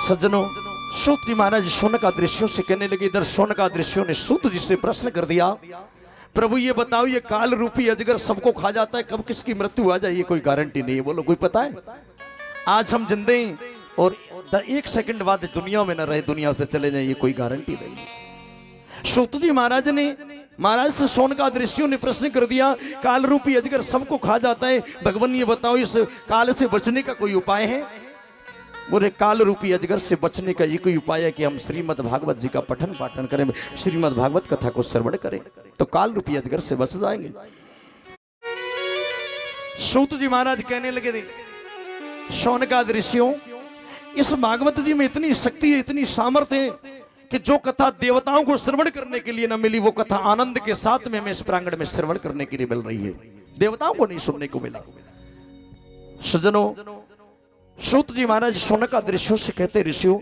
सज्जनों, सूत जी महाराज शौनका दृश्यों से कहने लगे। इधर शौनका दृश्यों ने सूत जी से प्रश्न कर दिया, प्रभु ये बताओ, ये काल रूपी अजगर सबको खा जाता है, कब किसकी मृत्यु आ जाए ये कोई गारंटी नहीं है, बोलो कोई पता है? आज हम जिंदे और 1 सेकंड बाद दुनिया में न रहे, दुनिया से चले जाए, ये कोई गारंटी नहीं है। सूत जी महाराज ने महाराज से शौनका दृश्यों ने प्रश्न कर दिया, काल रूपी अजगर सबको खा जाता है, भगवान ये बताओ इस काल से बचने का कोई उपाय है? बोले काल रूपी अजगर से बचने का ये कोई उपाय है कि हम श्रीमद् भागवत जी का पठन पाठन करें, श्रीमद् भागवत कथा को श्रवण करें, तो काल रूपी अजगर से बच जाएंगे। सूत जी महाराज कहने लगे, शौनका दृश्यों, इस भागवत जी में इतनी शक्ति है, इतनी सामर्थ्य है कि जो कथा देवताओं को श्रवण करने के लिए न मिली, वो कथा आनंद के साथ में हमें इस प्रांगण में श्रवण करने के लिए मिल रही है, देवताओं को नहीं सुनने को मिला। सज्जनों, सूत जी महाराज शौनका दृश्यों से कहते, ऋषियों,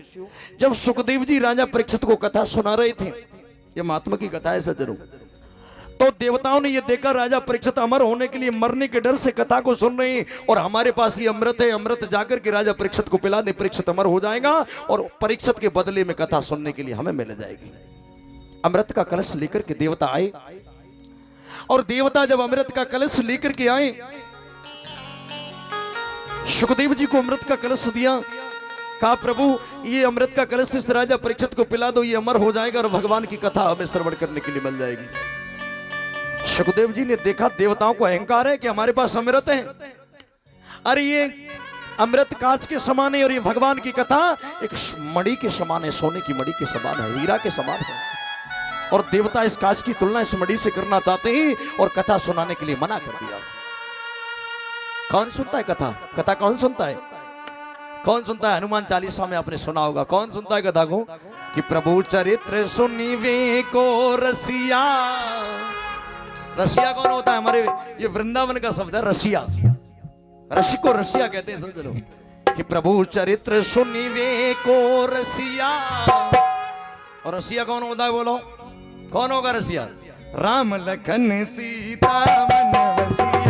जब सुखदेव जी राजा परीक्षित को कथा सुना रहे थे, ये महात्मा की कथा है सज्जनों, तो देवताओं ने ये देखा राजा परीक्षित अमर होने के लिए मरने के डर से कथा को सुन रहे हैं, और हमारे पास ये अमृत है, अमृत जाकर के राजा परीक्षित को पिला दे, परीक्षित अमर हो जाएगा और परीक्षित के बदले में कथा सुनने के लिए हमें मिल जाएगी। अमृत का कलश लेकर के देवता आए, और देवता जब अमृत का कलश लेकर के आए, सुखदेव जी को अमृत का कलश दिया, कहा प्रभु ये अमृत का कलश इस राजा परीक्षित को पिला दो, ये अमर हो जाएगा और भगवान की कथा हमें श्रवण करने के लिए मिल जाएगी। सुखदेव जी ने देखा देवताओं को अहंकार है कि हमारे पास अमृत है, अरे ये अमृत कांच के समान है और ये भगवान की कथा एक मणि के समान है, सोने की मणि के समान है, हीरा के समान है, और देवता इस कांच की तुलना इस मणि से करना चाहते हैं और कथा सुनाने के लिए मना कर दिया। कौन सुनता है कथा? कथा कौन सुनता है? कौन सुनता है? हनुमान चालीसा में आपने सुना होगा, कौन सुनता है कथा को? कि प्रभु चरित्र सुनिवे को रसिया। रसिया कौन होता है? हमारे ये वृंदावन का शब्द है रसिया, रसी को रसिया कहते हैं, समझ लो। कि प्रभु चरित्र सुनिवे को रसिया, और रसिया कौन होता है? बोलो कौन होगा रसिया? राम लखन सीता मन रसिया।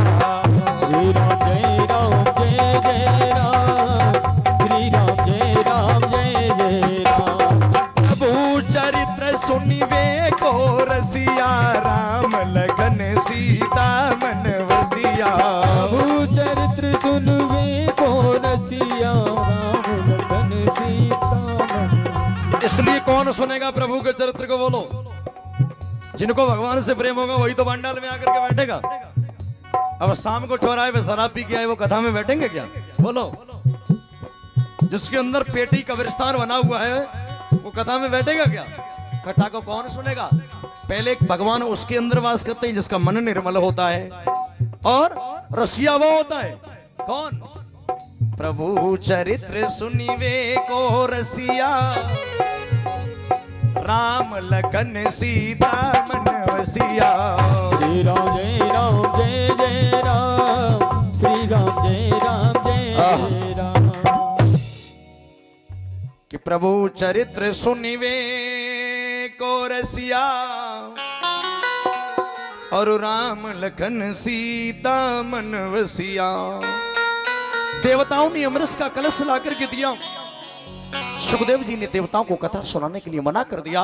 श्री राम जय राम जय जय राम, श्री राम जय राम जय जय राम। प्रभु चरित्र सुनिवे को रसिया, राम लगन सीता मन वसिया। प्रभु चरित्र सुनवे को रसिया, राम लगन सीता मन। इसलिए कौन सुनेगा प्रभु के चरित्र को? बोलो जिनको भगवान से प्रेम होगा वही तो पंडाल में आकर के बैठेगा। अब शाम को चौराहे पे शराब पी के आए वो कथा में बैठेंगे क्या? बोलो जिसके अंदर पेटी कब्रिस्तान बना हुआ है वो कथा में बैठेगा क्या? कथा को कौन सुनेगा? पहले भगवान उसके अंदर वास करते हैं जिसका मन निर्मल होता है, और रसिया वो होता है कौन? प्रभु चरित्र सुनिवे को रसिया, राम लखन सीता मन वसिया। श्री राम जय राम जय जय राम, श्री राम जय राम जय राम। कि प्रभु चरित्र सुनिवे को रसिया, और राम लखन सीता मन वसिया। देवताओं ने अमृत का कलश ला करके दिया, सुखदेव जी ने देवताओं को कथा सुनाने के लिए मना कर दिया,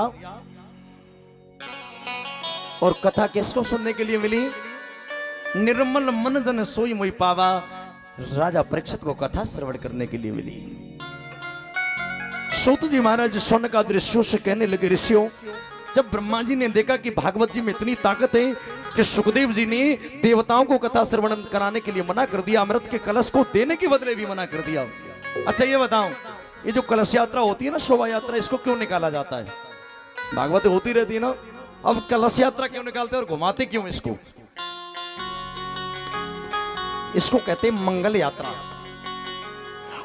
और कथा किसको सुनने के लिए मिली? निर्मल मन जन सोई मोई पावा, राजा परीक्षित को कथा श्रवण करने के लिए मिली। सूत जी महाराज शौनका दृश्यों से कहने लगे, ऋषियों, जब ब्रह्मा जी ने देखा कि भागवत जी में इतनी ताकत है कि सुखदेव जी ने देवताओं को कथा श्रवण कराने के लिए मना कर दिया, अमृत के कलश को देने के बदले भी मना कर दिया। अच्छा ये बताओ, ये जो कलश यात्रा होती है ना, शोभा यात्रा, इसको क्यों निकाला जाता है? भागवत होती रहती है ना, अब कलश यात्रा क्यों निकालते हैं और घुमाते क्यों इसको? इसको कहते हैं मंगल यात्रा।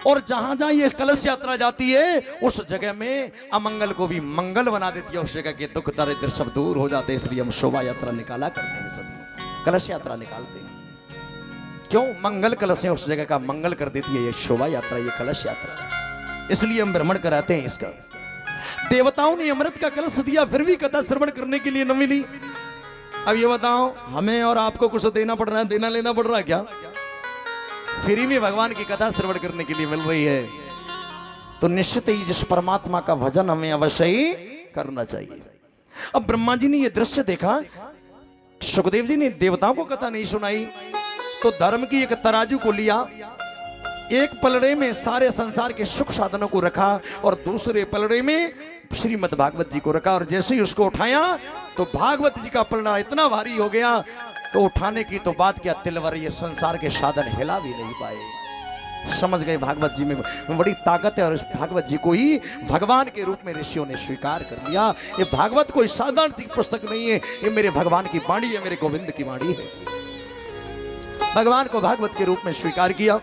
और जहां जहां ये कलश यात्रा जाती है उस जगह में अमंगल को भी मंगल बना देती है, उस जगह के दुख दरिद्र सब दूर हो जाते हैं। इसलिए हम शोभा यात्रा निकाला करते हैं, सब कलश यात्रा निकालते हैं। क्यों? मंगल कलश है, उस जगह का मंगल कर देती है ये शोभा यात्रा, ये कलश यात्रा, इसलिए हम भ्रमण कराते हैं इसका। देवताओं ने अमृत का कलश दिया, फिर भी कथा श्रवण करने के लिए न मिली। अब ये बताओ, हमें और आपको कुछ देना पड़ रहा है, देना लेना पड़ रहा है क्या? फ्री में भगवान की कथा श्रवण करने के लिए मिल रही है। तो निश्चित ही जिस परमात्मा का भजन हमें अवश्य ही करना चाहिए। अब ब्रह्मा जी ने यह दृश्य देखा, सुखदेव जी ने देवताओं को कथा नहीं सुनाई, तो धर्म की एक तराजू को लिया, एक पलड़े में सारे संसार के सुख साधनों को रखा और दूसरे पलड़े में श्रीमद् भागवत जी को रखा। और जैसे ही उसको उठाया तो भागवत जी का पलड़ा इतना भारी हो गया, तो उठाने की तो बात क्या, तिलवर ये संसार के साधन हिला भी नहीं पाए। समझ गए भागवत जी में बड़ी ताकत है, और इस भागवत जी को ही भगवान के रूप में ऋषियों ने स्वीकार कर लिया। ये भागवत कोई साधारण सी पुस्तक नहीं है, ये मेरे भगवान की वाणी है, मेरे गोविंद की वाणी है। भगवान को भागवत के रूप में स्वीकार किया।